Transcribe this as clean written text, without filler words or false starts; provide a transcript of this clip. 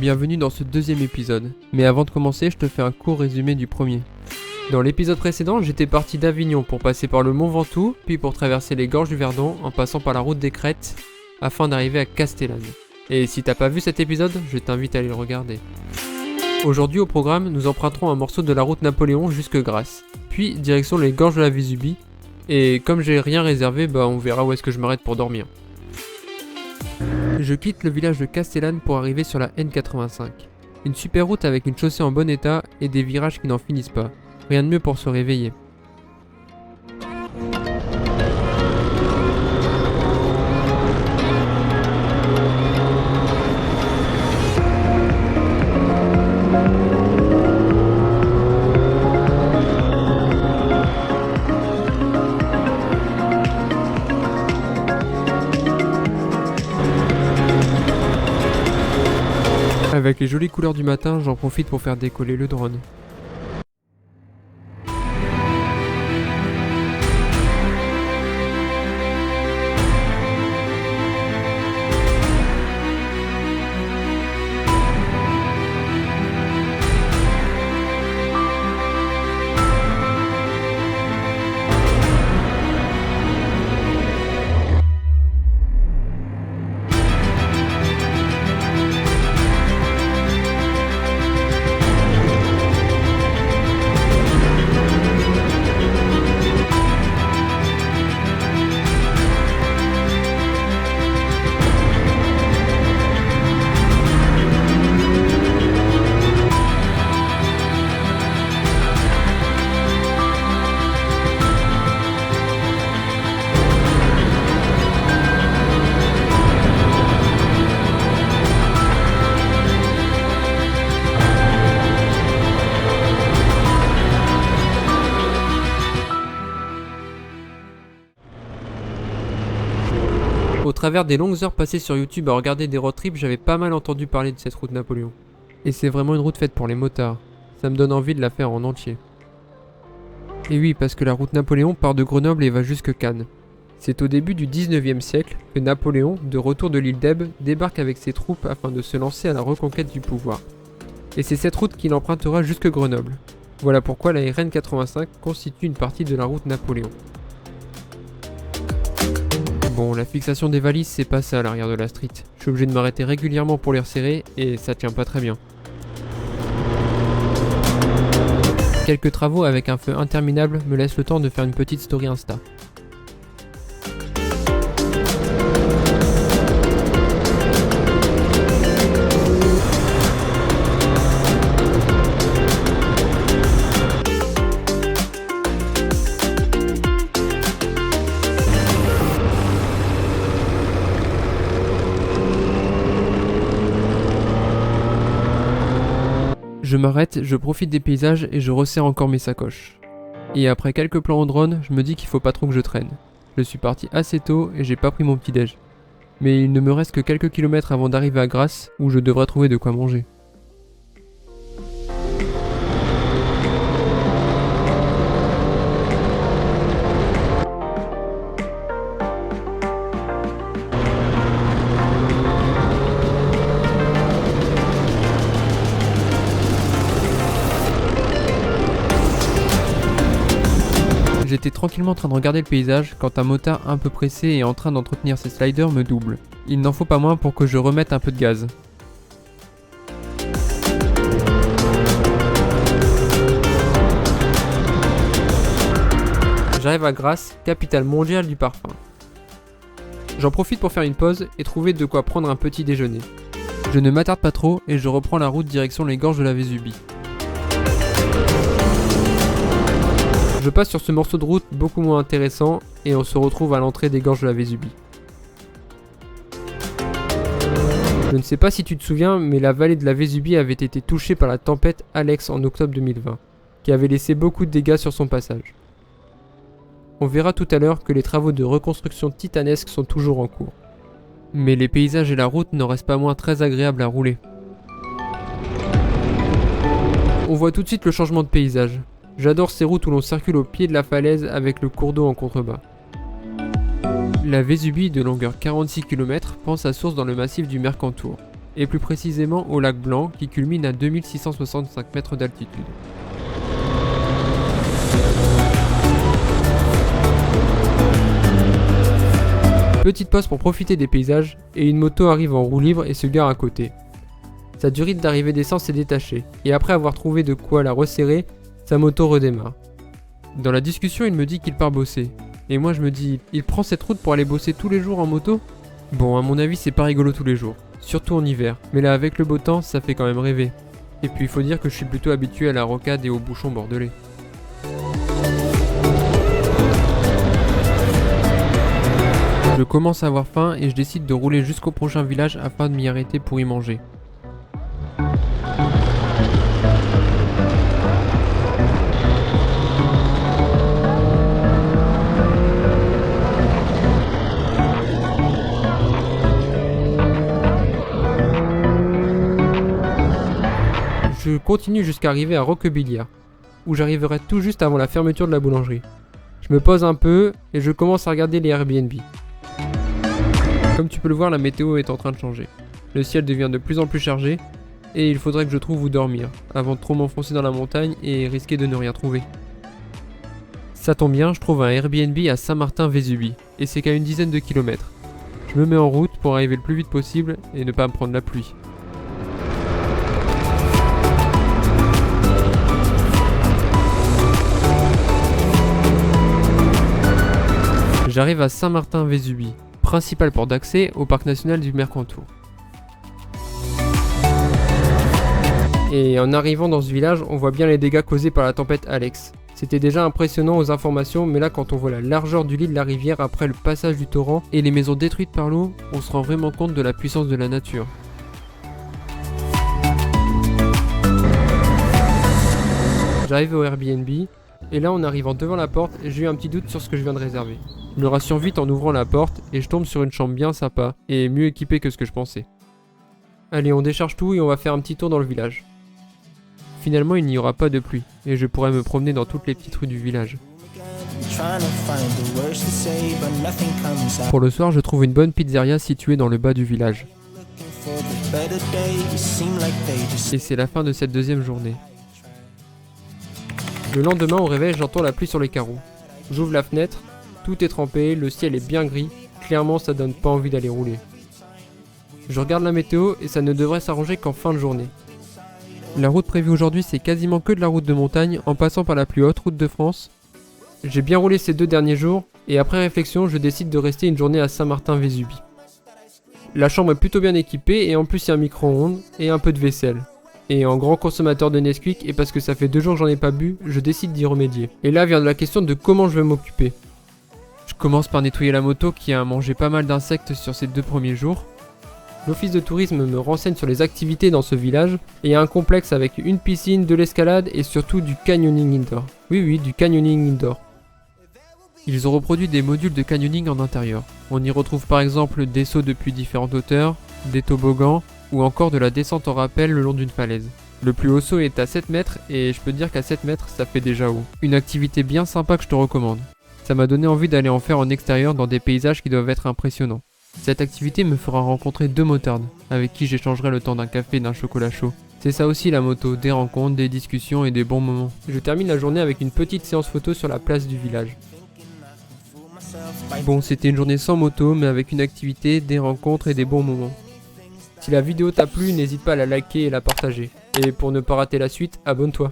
bienvenue dans ce deuxième épisode. Mais avant de commencer, je te fais un court résumé du premier. Dans l'épisode précédent, j'étais parti d'Avignon pour passer par le Mont Ventoux, puis pour traverser les gorges du Verdon en passant par la route des Crêtes, afin d'arriver à Castellane. Et si t'as pas vu cet épisode, je t'invite à aller le regarder. Aujourd'hui au programme, nous emprunterons un morceau de la route Napoléon jusque Grasse, puis direction les gorges de la Vésubie, et comme j'ai rien réservé, on verra où est-ce que je m'arrête pour dormir. Je quitte le village de Castellane pour arriver sur la N85. Une super route avec une chaussée en bon état et des virages qui n'en finissent pas. Rien de mieux pour se réveiller. Avec les jolies couleurs du matin, j'en profite pour faire décoller le drone. Au travers des longues heures passées sur YouTube à regarder des road trips, j'avais pas mal entendu parler de cette route Napoléon. Et c'est vraiment une route faite pour les motards. Ça me donne envie de la faire en entier. Et oui, parce que la route Napoléon part de Grenoble et va jusque Cannes. C'est au début du 19e siècle que Napoléon, de retour de l'île d'Elbe, débarque avec ses troupes afin de se lancer à la reconquête du pouvoir. Et c'est cette route qu'il empruntera jusque Grenoble. Voilà pourquoi la RN 85 constitue une partie de la route Napoléon. Bon, la fixation des valises, c'est pas ça à l'arrière de la street. Je suis obligé de m'arrêter régulièrement pour les resserrer et ça tient pas très bien. Quelques travaux avec un feu interminable me laissent le temps de faire une petite story Insta. Je m'arrête, je profite des paysages et je resserre encore mes sacoches. Et après quelques plans au drone, je me dis qu'il faut pas trop que je traîne. Je suis parti assez tôt et j'ai pas pris mon petit déj. Mais il ne me reste que quelques kilomètres avant d'arriver à Grasse, où je devrais trouver de quoi manger. J'étais tranquillement en train de regarder le paysage quand un motard un peu pressé et en train d'entretenir ses sliders me double. Il n'en faut pas moins pour que je remette un peu de gaz. J'arrive à Grasse, capitale mondiale du parfum. J'en profite pour faire une pause et trouver de quoi prendre un petit déjeuner. Je ne m'attarde pas trop et je reprends la route direction les gorges de la Vésubie. Je passe sur ce morceau de route beaucoup moins intéressant et on se retrouve à l'entrée des gorges de la Vésubie. Je ne sais pas si tu te souviens, mais la vallée de la Vésubie avait été touchée par la tempête Alex en octobre 2020, qui avait laissé beaucoup de dégâts sur son passage. On verra tout à l'heure que les travaux de reconstruction titanesques sont toujours en cours. Mais les paysages et la route n'en restent pas moins très agréables à rouler. On voit tout de suite le changement de paysage. J'adore ces routes où l'on circule au pied de la falaise avec le cours d'eau en contrebas. La Vésubie, de longueur 46 km, prend sa source dans le massif du Mercantour. et plus précisément au lac Blanc qui culmine à 2665 mètres d'altitude. Petite pause pour profiter des paysages, et une moto arrive en roue libre et se gare à côté. Sa durite d'arrivée d'essence est détachée, et après avoir trouvé de quoi la resserrer, sa moto redémarre. Dans la discussion, il me dit qu'il part bosser. Et moi je me dis, il prend cette route pour aller bosser tous les jours en moto? Bon, à mon avis c'est pas rigolo tous les jours, surtout en hiver, mais là avec le beau temps, ça fait quand même rêver. Et puis il faut dire que je suis plutôt habitué à la rocade et aux bouchons bordelais. Je commence à avoir faim et je décide de rouler jusqu'au prochain village afin de m'y arrêter pour y manger. Je continue jusqu'à arriver à Roquebillière, où j'arriverai tout juste avant la fermeture de la boulangerie. Je me pose un peu et je commence à regarder les Airbnb. Comme tu peux le voir, la météo est en train de changer. Le ciel devient de plus en plus chargé et il faudrait que je trouve où dormir avant de trop m'enfoncer dans la montagne et risquer de ne rien trouver. Ça tombe bien, je trouve un Airbnb à Saint-Martin-Vésubie et c'est qu'à une dizaine de kilomètres. Je me mets en route pour arriver le plus vite possible et ne pas me prendre la pluie. J'arrive à Saint-Martin-Vésubie, principal port d'accès au parc national du Mercantour. Et en arrivant dans ce village, on voit bien les dégâts causés par la tempête Alex. C'était déjà impressionnant aux informations, mais là quand on voit la largeur du lit de la rivière après le passage du torrent et les maisons détruites par l'eau, on se rend vraiment compte de la puissance de la nature. J'arrive au Airbnb, et là en arrivant devant la porte, j'ai eu un petit doute sur ce que je viens de réserver. Je me rassure vite en ouvrant la porte et je tombe sur une chambre bien sympa et mieux équipée que ce que je pensais. Allez, on décharge tout et on va faire un petit tour dans le village. Finalement, il n'y aura pas de pluie et je pourrai me promener dans toutes les petites rues du village. Pour le soir, je trouve une bonne pizzeria située dans le bas du village. Et c'est la fin de cette deuxième journée. Le lendemain, au réveil, j'entends la pluie sur les carreaux. J'ouvre la fenêtre, tout est trempé, le ciel est bien gris, clairement ça donne pas envie d'aller rouler. Je regarde la météo et ça ne devrait s'arranger qu'en fin de journée. La route prévue aujourd'hui c'est quasiment que de la route de montagne en passant par la plus haute route de France. J'ai bien roulé ces 2 derniers jours et après réflexion je décide de rester une journée à Saint-Martin-Vésubie. La chambre est plutôt bien équipée et en plus il y a un micro-ondes et un peu de vaisselle. Et en grand consommateur de Nesquik et parce que ça fait 2 jours que j'en ai pas bu, je décide d'y remédier. Et là vient la question de comment je vais m'occuper. Je commence par nettoyer la moto qui a mangé pas mal d'insectes sur ces 2 premiers jours. L'office de tourisme me renseigne sur les activités dans ce village et il y a un complexe avec une piscine, de l'escalade et surtout du canyoning indoor. Oui, du canyoning indoor. Ils ont reproduit des modules de canyoning en intérieur. On y retrouve par exemple des sauts depuis différentes hauteurs, des toboggans ou encore de la descente en rappel le long d'une falaise. Le plus haut saut est à 7 mètres et je peux te dire qu'à 7 mètres ça fait déjà haut. Une activité bien sympa que je te recommande. Ça m'a donné envie d'aller en faire en extérieur dans des paysages qui doivent être impressionnants. Cette activité me fera rencontrer 2 motards, avec qui j'échangerai le temps d'un café et d'un chocolat chaud. C'est ça aussi la moto, des rencontres, des discussions et des bons moments. Je termine la journée avec une petite séance photo sur la place du village. Bon, c'était une journée sans moto, mais avec une activité, des rencontres et des bons moments. Si la vidéo t'a plu, n'hésite pas à la liker et la partager. Et pour ne pas rater la suite, abonne-toi.